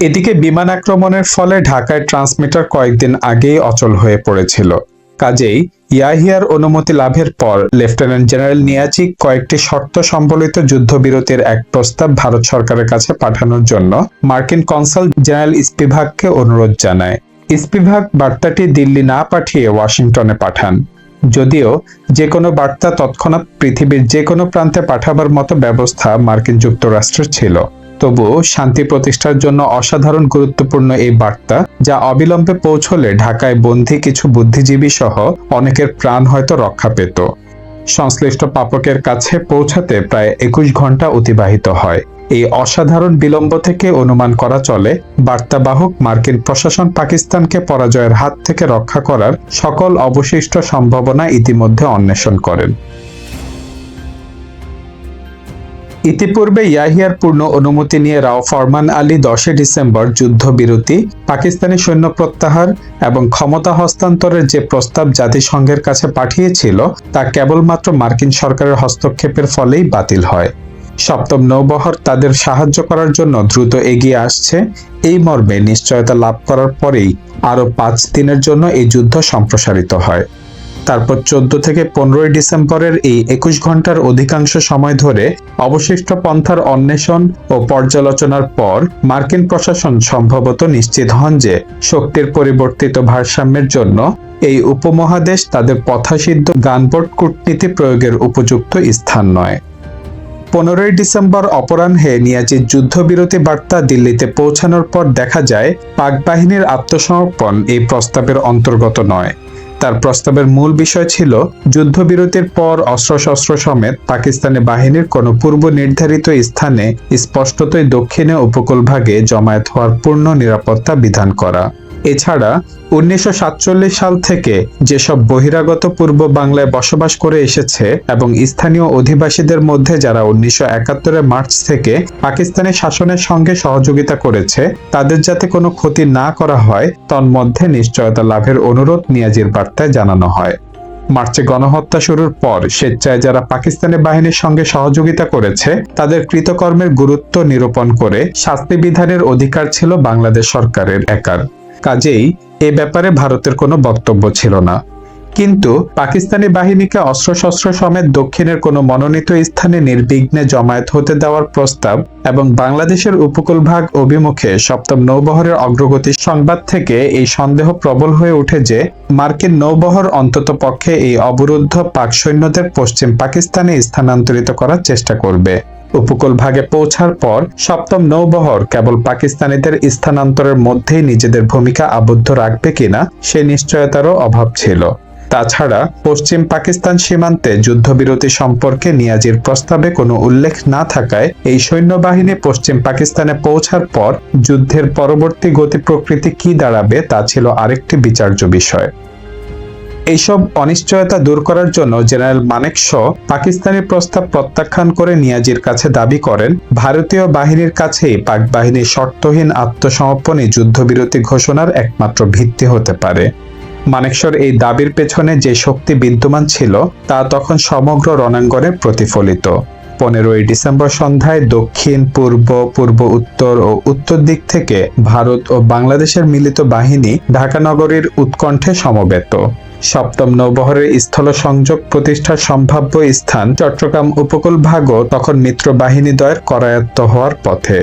এদিকে বিমান আক্রমণের ফলে ঢাকায় ট্রান্সমিটার কয়েকদিন আগেই অচল হয়ে পড়েছিল। কাজেই ইয়াহিয়ার অনুমতি লাভের পর লেফটেন্যান্ট জেনারেল নিয়াজি কয়েকটি শর্ত সম্বলিত যুদ্ধবিরতির এক প্রস্তাব ভারত সরকারের কাছে পাঠানোর জন্য মার্কিন কনসাল জেনারেল স্পিভাককে অনুরোধ জানায়। স্পিভাক বার্তাটি দিল্লি না পাঠিয়ে ওয়াশিংটনে পাঠান। যদিও যে কোনো বার্তা তৎক্ষণাৎ পৃথিবীর যে কোনো প্রান্তে পাঠাবার মতো ব্যবস্থা মার্কিন যুক্তরাষ্ট্রের ছিল, তবুও শান্তি প্রতিষ্ঠার জন্য অসাধারণ গুরুত্বপূর্ণ এই বার্তা, যা অবিলম্বে পৌঁছলে ঢাকায় বন্দী কিছু বুদ্ধিজীবী সহ অনেকের প্রাণ হয়তো রক্ষা পেত। সংশ্লিষ্ট পাপকের কাছে পৌঁছাতে প্রায় 21 ঘণ্টা অতিবাহিত হয়। এই অসাধারণ বিলম্ব থেকে অনুমান করা চলে বার্তাবাহক মার্কিন প্রশাসন পাকিস্তানকে পরাজয়ের হাত থেকে রক্ষা করার সকল অবশিষ্ট সম্ভাবনা ইতিমধ্যে অন্বেষণ করেন। ইতিপূর্বে ইয়াহিয়ার পূর্ণ অনুমতি নিয়ে রাও ফরমান আলী 10 ডিসেম্বর যুদ্ধবিরতি, পাকিস্তানি সৈন্য প্রত্যাহার এবং ক্ষমতা হস্তান্তরের যে প্রস্তাব জাতিসংঘের কাছে পাঠিয়েছিল তা কেবলমাত্র মার্কিন সরকারের হস্তক্ষেপের ফলেই বাতিল হয়। সপ্তম নৌবহর তাদের সাহায্য করার জন্য দ্রুত এগিয়ে আসছে এই মর্মে নিশ্চয়তা লাভ করার পরেই আরও 5 দিনের জন্য এই যুদ্ধ সম্প্রসারিত হয়। তারপর 14 থেকে 15 ডিসেম্বরের এই 21 ঘণ্টার অধিকাংশ সময় ধরে অবশিষ্ট পন্থার অন্বেষণ ও পর্যালোচনার পর মার্কিন প্রশাসন সম্ভবত নিশ্চিত হন যে শক্তির পরিবর্তিত ভারসাম্যের জন্য এই উপমহাদেশ তাদের পথাসিদ্ধ গানবোট কূটনীতি প্রয়োগের উপযুক্ত স্থান নয়। 15 ডিসেম্বর অপরাহ্নে নিয়াজির যুদ্ধবিরতি বার্তা দিল্লিতে পৌঁছানোর পর দেখা যায় পাক বাহিনীর আত্মসমর্পণ এই প্রস্তাবের অন্তর্গত নয়। তার প্রস্তাবের মূল বিষয় ছিল যুদ্ধবিরতির পর অস্ত্রশস্ত্র সমেত পাকিস্তানি বাহিনীর কোনো পূর্ব নির্ধারিত স্থানে স্পষ্টতই দক্ষিণে উপকূলভাগে জমায়েত হওয়ার পূর্ণ নিরাপত্তা বিধান করা। এছাড়া 1947 সাল থেকে যেসব বহিরাগত পূর্ব বাংলায় বসবাস করে এসেছে এবং স্থানীয় অধিবাসীদের মধ্যে যারা 1971 মার্চ থেকে পাকিস্তানি শাসনের সঙ্গে সহযোগিতা করেছে তাদের যাতে কোনো ক্ষতি না করা হয় তন্মধ্যে নিশ্চয়তা লাভের অনুরোধ নিয়াজির বার্তায় জানানো হয়। মার্চে গণহত্যা শুরুর পর স্বেচ্ছায় যারা পাকিস্তানি বাহিনীর সঙ্গে সহযোগিতা করেছে তাদের কৃতকর্মের গুরুত্ব নিরূপণ করে শাস্তি বিধানের অধিকার ছিল বাংলাদেশ সরকারের একার। কাজেই এ ব্যাপারে ভারতের কোনো বক্তব্য ছিল না। কিন্তু পাকিস্তানি বাহিনীকে অস্ত্রশস্ত্র সমেত দক্ষিণের কোনো মনোনীত স্থানে নির্বিঘ্নে জমায়েত হতে দেওয়ার প্রস্তাব এবং বাংলাদেশের উপকূলভাগ অভিমুখে সপ্তম নৌবহরের অগ্রগতির সংবাদ থেকে এই সন্দেহ প্রবল হয়ে ওঠে যে মার্কিন নৌবহর অন্ততপক্ষে এই অবরুদ্ধ পাক সৈন্যদের পশ্চিম পাকিস্তানে স্থানান্তরিত করার চেষ্টা করবে। উপকূলভাগে পৌঁছার পর সপ্তম নৌবহর কেবল পাকিস্তানিদের স্থানান্তরের মধ্যেই নিজেদের ভূমিকা আবদ্ধ রাখবে কিনা সে নিশ্চয়তারও অভাব ছিল। তাছাড়া পশ্চিম পাকিস্তান সীমান্তে যুদ্ধবিরতি সম্পর্কে নিয়াজির প্রস্তাবে কোনো উল্লেখ না থাকায় এই সৈন্যবাহিনী পশ্চিম পাকিস্তানে পৌঁছার পর যুদ্ধের পরবর্তী গতি প্রকৃতি কি দাঁড়াবে তা ছিল আরেকটি বিচার্য বিষয়। এইসব অনিশ্চয়তা দূর করার জন্য জেনারেল মানেকশ পাকিস্তানি প্রস্তাব প্রত্যাখ্যান করে নিয়াজির কাছে দাবি করেন ভারতীয় বাহিনীর কাছেই পাক বাহিনীর শর্তহীন আত্মসমর্পণই যুদ্ধবিরতি ঘোষণার একমাত্র ভিত্তি হতে পারে। মানেকশর এই দাবির পেছনে যে শক্তি বিদ্যমান ছিল তা তখন সমগ্র রণাঙ্গনে প্রতিফলিত। 15ই ডিসেম্বর সন্ধ্যায় দক্ষিণ, পূর্ব, পূর্ব উত্তর ও উত্তর দিক থেকে ভারত ও বাংলাদেশের মিলিত বাহিনী ঢাকা নগরীর উৎকণ্ঠে সমবেত। সপ্তম নৌবহরের স্থল সংযোগ প্রতিষ্ঠার সম্ভাব্য স্থান চট্টগ্রাম উপকূলভাগও তখন মিত্র বাহিনীদ্বয়ের করায়ত্ত হওয়ার পথে।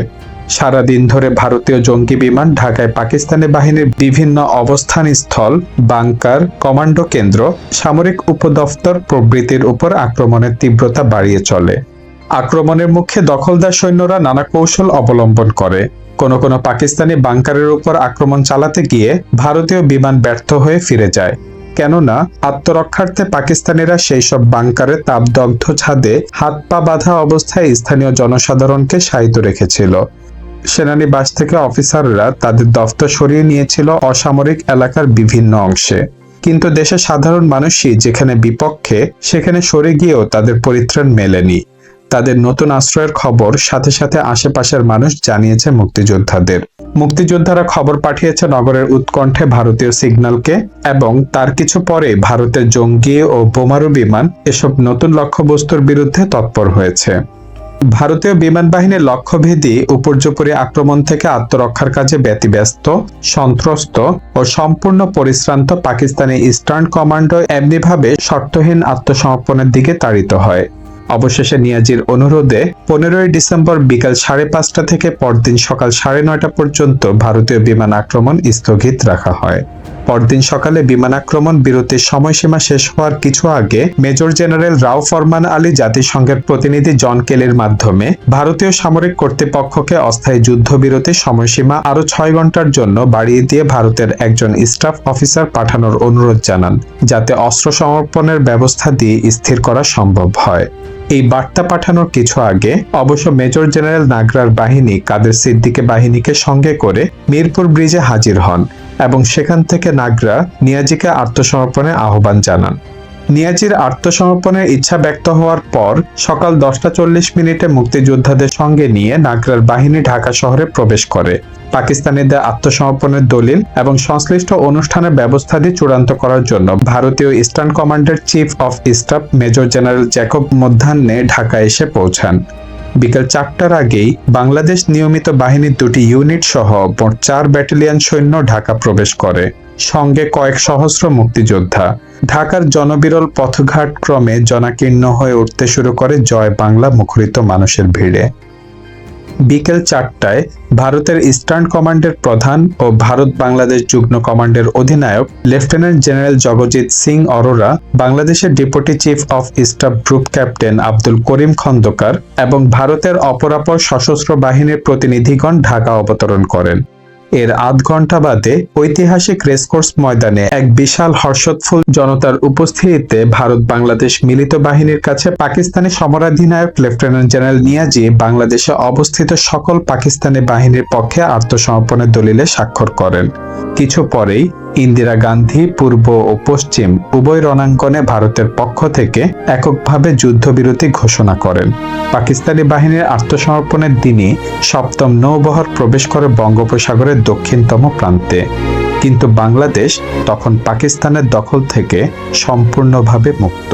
সারাদিন ধরে ভারতীয় জঙ্গি বিমান ঢাকায় পাকিস্তানি বাহিনীর বিভিন্ন অবস্থান স্থল, বাংকার, কমান্ডো কেন্দ্র, সামরিক উপদপ্তর প্রভৃতির উপর আক্রমণের তীব্রতা বাড়িয়ে চলে। আক্রমণের মুখে দখলদার সৈন্যরা নানা কৌশল অবলম্বন করে। কোনো কোনো পাকিস্তানি বাংকারের উপর আক্রমণ চালাতে গিয়ে ভারতীয় বিমান ব্যর্থ হয়ে ফিরে যায়, কেননা আত্মরক্ষার্থে পাকিস্তানিরা সেই সব বাংকারে তাপদগ্ধ ছাদে হাত পা বাঁধা অবস্থায় স্থানীয় জনসাধারণকে শায়িত রেখেছিল। সেনানিবাস থেকে অফিসাররা তাদের দফতর সরিয়ে নিয়েছিল অসামরিক এলাকার বিভিন্ন অংশে, কিন্তু দেশের সাধারণ মানুষই যেখানে বিপক্ষে সেখানে সরে গিয়েও তাদের পরিত্রাণ মেলেনি। তাদের নতুন আশ্রয়ের খবর সাথে সাথে আশেপাশের মানুষ জানিয়েছে মুক্তিযোদ্ধাদের। মুক্তিযোদ্ধারা খবর পাঠিয়েছে নগরের উৎকণ্ঠে ভারতীয় সিগন্যালকে, এবং তার কিছু পরে ভারতের জঙ্গি ও বোমারু বিমান এসব নতুন লক্ষ্যবস্তুর বিরুদ্ধে তৎপর হয়েছে। ভারতীয় বিমান বাহিনীর লক্ষ্যভেদী উপর্যুপরি আক্রমণ থেকে আত্মরক্ষার কাজে ব্যতিব্যস্ত, সন্ত্রস্ত ও সম্পূর্ণ পরিশ্রান্ত পাকিস্তানি ইস্টার্ন কমান্ডো এমনিভাবে শর্তহীন আত্মসমর্পণের দিকে তাড়িত হয়। অবশেষে নিয়াজির অনুরোধে 15ই ডিসেম্বর বিকাল 5:30 থেকে পরদিন সকাল 9:30 পর্যন্ত ভারতীয় বিমান আক্রমণ স্থগিত রাখা হয়। পরদিন সকালে বিমান আক্রমণ বিরতির সময়সীমা শেষ হওয়ার কিছু আগে মেজর জেনারেল রাও ফরমান আলী জাতিসংঘের প্রতিনিধি জন কেলির মাধ্যমে ভারতীয় সামরিক কর্তৃপক্ষকে অস্থায়ী যুদ্ধবিরতির সময়সীমা আরো 6 ঘন্টার জন্য বাড়িয়ে দিয়ে ভারতের একজন স্টাফ অফিসার পাঠানোর অনুরোধ জানান, যাতে অস্ত্র সমর্পণের ব্যবস্থা দিয়ে স্থির করা সম্ভব হয়। এই বার্তা পাঠানোর কিছু আগে অবশ্য মেজর জেনারেল নাগরার বাহিনী কাদের সিদ্দিকী বাহিনীকে সঙ্গে করে মিরপুর ব্রিজে হাজির হন এবং সেখান থেকে নাগরা নিয়াজিকে আত্মসমর্পণে আহ্বান জানান। নিয়াজির আত্মসমর্পণের ইচ্ছা ব্যক্ত হওয়ার পর সকাল 10:40 মুক্তিযোদ্ধাদের সঙ্গে নিয়ে নাগরার বাহিনী ঢাকা শহরে প্রবেশ করে। পাকিস্তানিদের আত্মসমর্পণের দলিল এবং সংশ্লিষ্ট অনুষ্ঠানের ব্যবস্থাদি চূড়ান্ত করার জন্য ভারতীয় ইস্টার্ন কমান্ডের chief of staff major general Jacob মধ্যাহ্নে ঢাকা এসে পৌঁছান। বিকেল 4টার আগেই বাংলাদেশ নিয়মিত বাহিনীর 2টি ইউনিট সহ মোট 4 ব্যাটালিয়ন সৈন্য ঢাকা প্রবেশ করে, সঙ্গে কয়েক সহস্র মুক্তিযোদ্ধা। ঢাকার জনবিরল পথঘাট ক্রমে জনাকীর্ণ হয়ে উঠতে শুরু করে জয় বাংলা মুখরিত মানুষের ভিড়ে। বিকেল 4টায় ভারতের ইস্টার্ন কমান্ডের প্রধান ও ভারত বাংলাদেশ যুগ্ম কমান্ডের অধিনায়ক লেফটেন্যান্ট জেনারেল জগজিৎ সিং অরোরা, বাংলাদেশের deputy chief of staff group captain Abdul Karim Khandker এবং ভারতের অপরাপর সশস্ত্র বাহিনীর প্রতিনিধিগণ ঢাকা অবতরণ করেন। এর আধ ঘন্টা বাদে ঐতিহাসিক রেসকোর্স ময়দানে এক বিশাল হর্ষোৎফুল্ল জনতার উপস্থিতিতে ভারত বাংলাদেশ মিলিত বাহিনীর কাছে পাকিস্তানি সমরাধিনায়ক লেফটেন্যান্ট জেনারেল নিয়াজি বাংলাদেশে অবস্থিত সকল পাকিস্তানি বাহিনীর পক্ষে আত্মসমর্পণের দলিলে স্বাক্ষর করেন। কিছু পরেই ইন্দিরা গান্ধী পূর্ব ও পশ্চিম উভয় রণাঙ্গনে ভারতের পক্ষ থেকে এককভাবে যুদ্ধবিরতি ঘোষণা করেন। পাকিস্তানি বাহিনীর আত্মসমর্পণের দিনই সপ্তম নৌবহর প্রবেশ করে বঙ্গোপসাগরের দক্ষিণতম প্রান্তে, কিন্তু বাংলাদেশ তখন পাকিস্তানের দখল থেকে সম্পূর্ণভাবে মুক্ত।